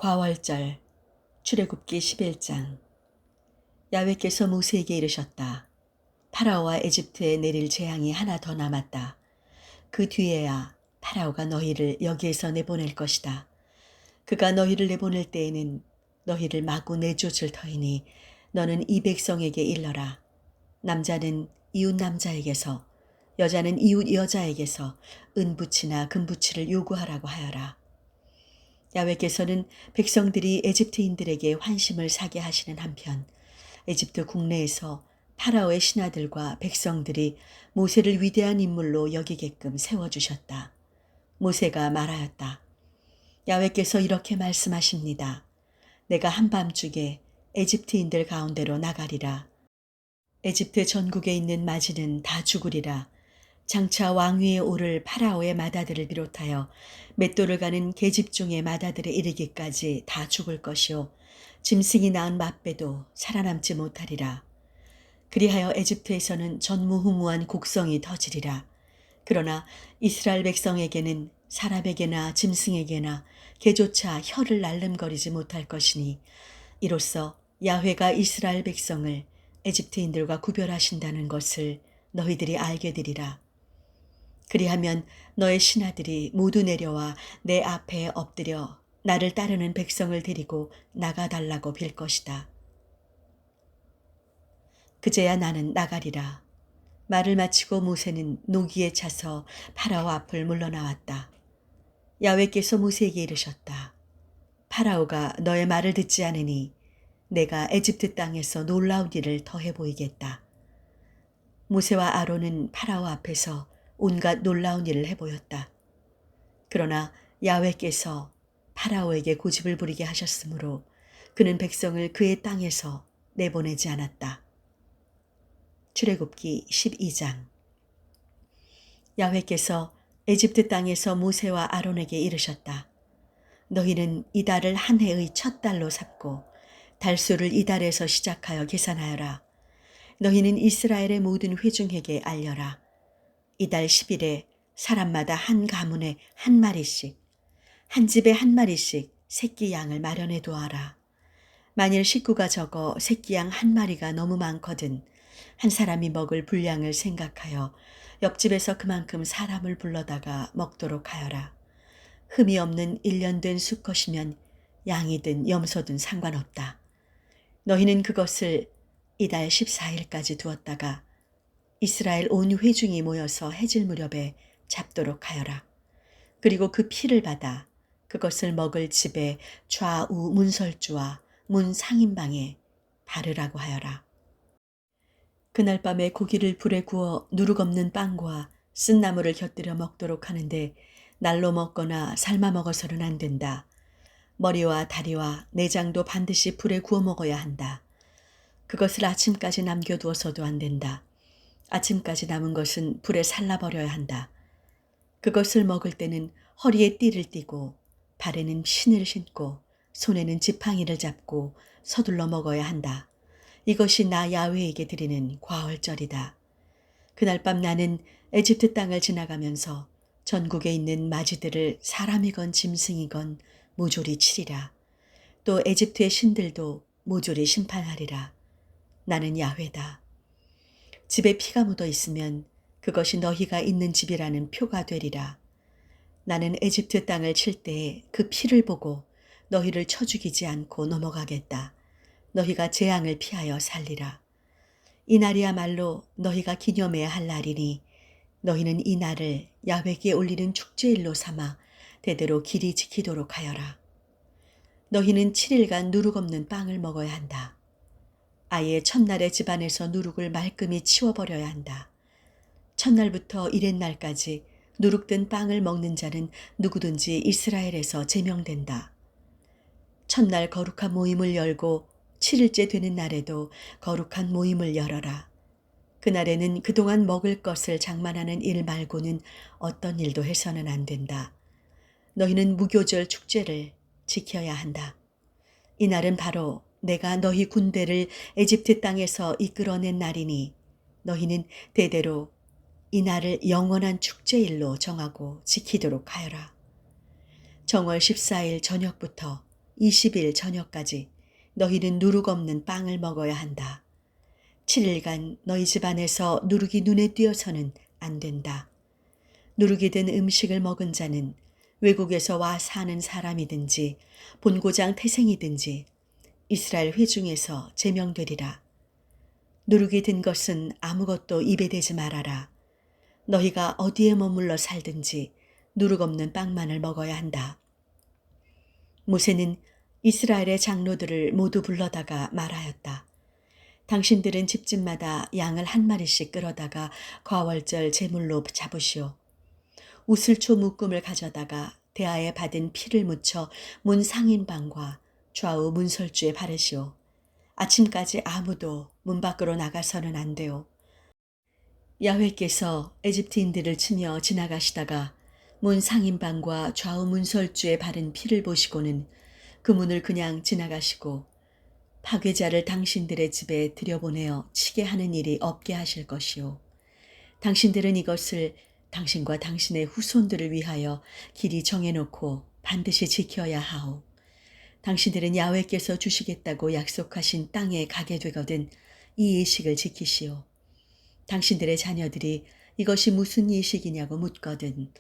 과월절 출애굽기 11장. 야훼께서 모세에게 이르셨다. 파라오와 에집트에 내릴 재앙이 하나 더 남았다. 그 뒤에야 파라오가 너희를 여기에서 내보낼 것이다. 그가 너희를 내보낼 때에는 너희를 마구 내쫓을 터이니 너는 이 백성에게 일러라. 남자는 이웃 남자에게서, 여자는 이웃 여자에게서 은부치나 금부치를 요구하라고 하여라. 야훼께서는 백성들이 에집트인들에게 환심을 사게 하시는 한편 에집트 국내에서 파라오의 신하들과 백성들이 모세를 위대한 인물로 여기게끔 세워주셨다. 모세가 말하였다. 야훼께서 이렇게 말씀하십니다. 내가 한밤중에 에집트인들 가운데로 나가리라. 에집트 전국에 있는 마지는 다 죽으리라. 장차 왕위에 오를 파라오의 마다들을 비롯하여 맷돌을 가는 계집종의 마다들에 이르기까지 다 죽을 것이요 짐승이 낳은 맏배도 살아남지 못하리라. 그리하여 에집트에서는 전무후무한 곡성이 터지리라. 그러나 이스라엘 백성에게는 사람에게나 짐승에게나 개조차 혀를 날름거리지 못할 것이니 이로써 야훼가 이스라엘 백성을 에집트인들과 구별하신다는 것을 너희들이 알게 되리라. 그리하면 너의 신하들이 모두 내려와 내 앞에 엎드려 나를 따르는 백성을 데리고 나가달라고 빌 것이다. 그제야 나는 나가리라. 말을 마치고 모세는 노기에 차서 파라오 앞을 물러나왔다. 야훼께서 모세에게 이르셨다. 파라오가 너의 말을 듣지 않으니 내가 에집트 땅에서 놀라운 일을 더해 보이겠다. 모세와 아론은 파라오 앞에서 온갖 놀라운 일을 해보였다. 그러나 야훼께서 파라오에게 고집을 부리게 하셨으므로 그는 백성을 그의 땅에서 내보내지 않았다. 출애굽기 12장. 야훼께서 에집트 땅에서 모세와 아론에게 이르셨다. 너희는 이달을 한 해의 첫 달로 삼고 달수를 이달에서 시작하여 계산하여라. 너희는 이스라엘의 모든 회중에게 알려라. 이달 10일에 사람마다 한 가문에 한 마리씩, 한 집에 한 마리씩 새끼 양을 마련해 두어라. 만일 식구가 적어 새끼 양 한 마리가 너무 많거든 한 사람이 먹을 분량을 생각하여 옆집에서 그만큼 사람을 불러다가 먹도록 하여라. 흠이 없는 1년 된 수컷이면 양이든 염소든 상관없다. 너희는 그것을 이달 14일까지 두었다가 이스라엘 온 회중이 모여서 해질 무렵에 잡도록 하여라. 그리고 그 피를 받아 그것을 먹을 집의 좌우 문설주와 문 상인방에 바르라고 하여라. 그날 밤에 고기를 불에 구워 누룩 없는 빵과 쓴 나물을 곁들여 먹도록 하는데 날로 먹거나 삶아 먹어서는 안 된다. 머리와 다리와 내장도 반드시 불에 구워 먹어야 한다. 그것을 아침까지 남겨두어서도 안 된다. 아침까지 남은 것은 불에 살라버려야 한다. 그것을 먹을 때는 허리에 띠를 띠고 발에는 신을 신고 손에는 지팡이를 잡고 서둘러 먹어야 한다. 이것이 나 야훼에게 드리는 과월절이다. 그날 밤 나는 에집트 땅을 지나가면서 전국에 있는 마지들을 사람이건 짐승이건 모조리 치리라. 또 에집트의 신들도 모조리 심판하리라. 나는 야훼다. 집에 피가 묻어 있으면 그것이 너희가 있는 집이라는 표가 되리라. 나는 에집트 땅을 칠 때에 그 피를 보고 너희를 쳐 죽이지 않고 넘어가겠다. 너희가 재앙을 피하여 살리라. 이 날이야말로 너희가 기념해야 할 날이니 너희는 이 날을 야훼께 올리는 축제일로 삼아 대대로 길이 지키도록 하여라. 너희는 7일간 누룩 없는 빵을 먹어야 한다. 아예 첫날에 집안에서 누룩을 말끔히 치워버려야 한다. 첫날부터 이렛날까지 누룩된 빵을 먹는 자는 누구든지 이스라엘에서 제명된다. 첫날 거룩한 모임을 열고 7일째 되는 날에도 거룩한 모임을 열어라. 그날에는 그동안 먹을 것을 장만하는 일 말고는 어떤 일도 해서는 안 된다. 너희는 무교절 축제를 지켜야 한다. 이날은 바로 내가 너희 군대를 에집트 땅에서 이끌어낸 날이니 너희는 대대로 이 날을 영원한 축제일로 정하고 지키도록 하여라. 정월 14일 저녁부터 20일 저녁까지 너희는 누룩 없는 빵을 먹어야 한다. 7일간 너희 집안에서 누룩이 눈에 띄어서는 안 된다. 누룩이 든 음식을 먹은 자는 외국에서 와 사는 사람이든지 본고장 태생이든지 이스라엘 회중에서 제명되리라. 누룩이 든 것은 아무것도 입에 대지 말아라. 너희가 어디에 머물러 살든지 누룩 없는 빵만을 먹어야 한다. 모세는 이스라엘의 장로들을 모두 불러다가 말하였다. 당신들은 집집마다 양을 한 마리씩 끌어다가 과월절 제물로 잡으시오. 우슬초 묶음을 가져다가 대하에 받은 피를 묻혀 문 상인방과 좌우 문설주에 바르시오. 아침까지 아무도 문 밖으로 나가서는 안 돼요. 야훼께서 에집트인들을 치며 지나가시다가 문 상인방과 좌우 문설주에 바른 피를 보시고는 그 문을 그냥 지나가시고 파괴자를 당신들의 집에 들여보내어 치게 하는 일이 없게 하실 것이요. 당신들은 이것을 당신과 당신의 후손들을 위하여 길이 정해놓고 반드시 지켜야 하오. 당신들은 야훼께서 주시겠다고 약속하신 땅에 가게 되거든 이 예식을 지키시오. 당신들의 자녀들이 이것이 무슨 예식이냐고 묻거든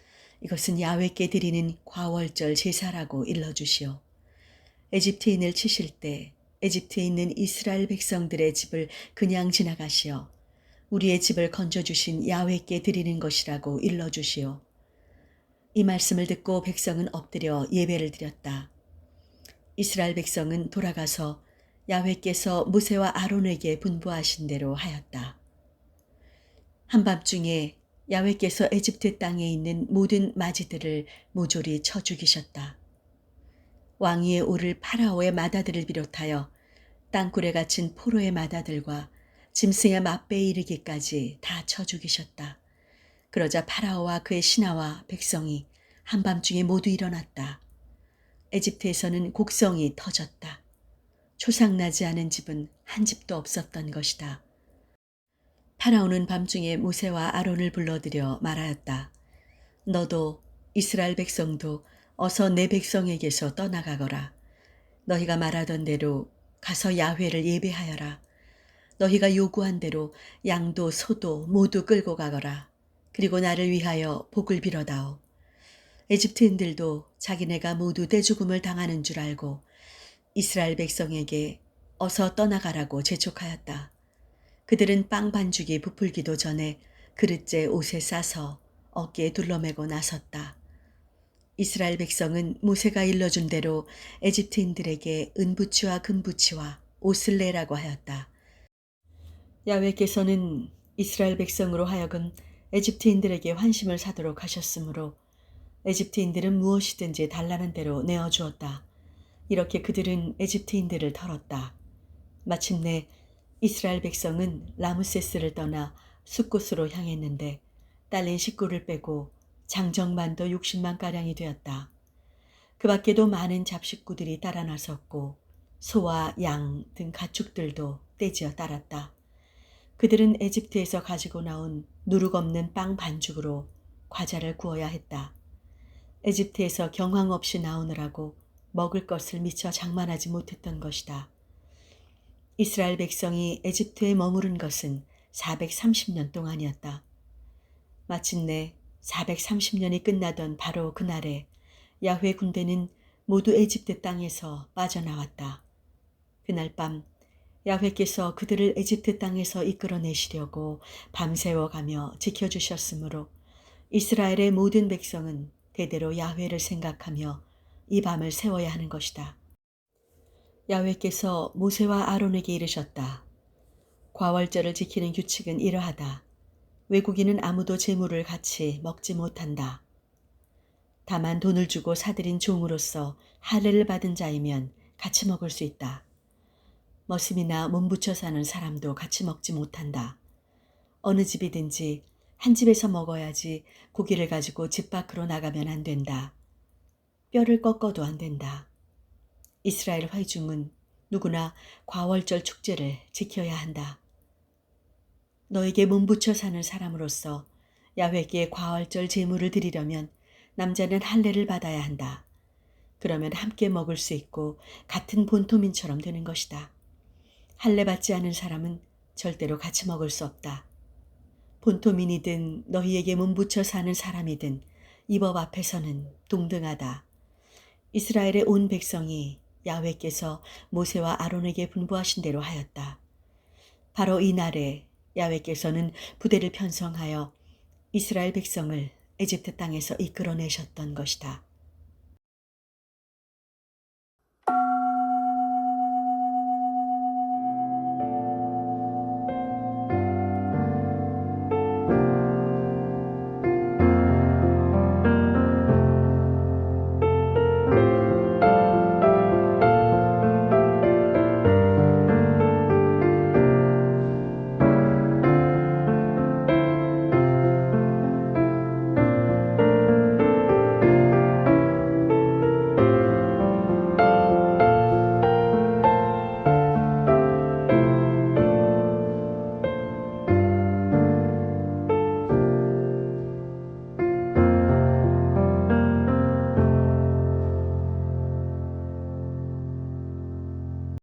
이것은 야훼께 드리는 과월절 제사라고 일러주시오. 에집트인을 치실 때 에집트에 있는 이스라엘 백성들의 집을 그냥 지나가시어 우리의 집을 건져주신 야훼께 드리는 것이라고 일러주시오. 이 말씀을 듣고 백성은 엎드려 예배를 드렸다. 이스라엘 백성은 돌아가서 야훼께서 모세와 아론에게 분부하신 대로 하였다. 한밤중에 야훼께서 에집트 땅에 있는 모든 마지들을 모조리 쳐 죽이셨다. 왕위에 오를 파라오의 마다들을 비롯하여 땅굴에 갇힌 포로의 마다들과 짐승의 맛배에 이르기까지 다 쳐 죽이셨다. 그러자 파라오와 그의 신하와 백성이 한밤중에 모두 일어났다. 에집트에서는 곡성이 터졌다. 초상나지 않은 집은 한 집도 없었던 것이다. 파라오는 밤중에 모세와 아론을 불러들여 말하였다. 너도 이스라엘 백성도 어서 내 백성에게서 떠나가거라. 너희가 말하던 대로 가서 야훼를 예배하여라. 너희가 요구한 대로 양도 소도 모두 끌고 가거라. 그리고 나를 위하여 복을 빌어다오. 에집트인들도 자기네가 모두 떼죽음을 당하는 줄 알고 이스라엘 백성에게 어서 떠나가라고 재촉하였다. 그들은 빵 반죽이 부풀기도 전에 그릇째 옷에 싸서 어깨에 둘러매고 나섰다. 이스라엘 백성은 모세가 일러준 대로 에집트인들에게 은부치와 금부치와 옷을 내라고 하였다. 야훼께서는 이스라엘 백성으로 하여금 에집트인들에게 환심을 사도록 하셨으므로 에집트인들은 무엇이든지 달라는 대로 내어주었다. 이렇게 그들은 에집트인들을 털었다. 마침내 이스라엘 백성은 라므세스를 떠나 숫곳으로 향했는데 딸린 식구를 빼고 장정만도 60만가량이 되었다. 그 밖에도 많은 잡식구들이 따라 나섰고 소와 양 등 가축들도 떼지어 따랐다. 그들은 에집트에서 가지고 나온 누룩 없는 빵 반죽으로 과자를 구워야 했다. 에집트에서 경황 없이 나오느라고 먹을 것을 미처 장만하지 못했던 것이다. 이스라엘 백성이 에집트에 머무른 것은 430년 동안이었다. 마침내 430년이 끝나던 바로 그날에 야훼 군대는 모두 에집트 땅에서 빠져나왔다. 그날 밤 야훼께서 그들을 에집트 땅에서 이끌어내시려고 밤새워 가며 지켜주셨으므로 이스라엘의 모든 백성은 대대로 야훼를 생각하며 이 밤을 세워야 하는 것이다. 야훼께서 모세와 아론에게 이르셨다. 과월절을 지키는 규칙은 이러하다. 외국인은 아무도 제물을 같이 먹지 못한다. 다만 돈을 주고 사들인 종으로서 할례를 받은 자이면 같이 먹을 수 있다. 머슴이나 몸붙여 사는 사람도 같이 먹지 못한다. 어느 집이든지 한 집에서 먹어야지 고기를 가지고 집 밖으로 나가면 안 된다. 뼈를 꺾어도 안 된다. 이스라엘 회중은 누구나 과월절 축제를 지켜야 한다. 너에게 몸붙여 사는 사람으로서 야훼께 과월절 제물을 드리려면 남자는 할례를 받아야 한다. 그러면 함께 먹을 수 있고 같은 본토민처럼 되는 것이다. 할례받지 않은 사람은 절대로 같이 먹을 수 없다. 본토민이든 너희에게 몸붙여 사는 사람이든 이 법 앞에서는 동등하다. 이스라엘의 온 백성이 야훼께서 모세와 아론에게 분부하신 대로 하였다. 바로 이 날에 야훼께서는 부대를 편성하여 이스라엘 백성을 에집트 땅에서 이끌어내셨던 것이다.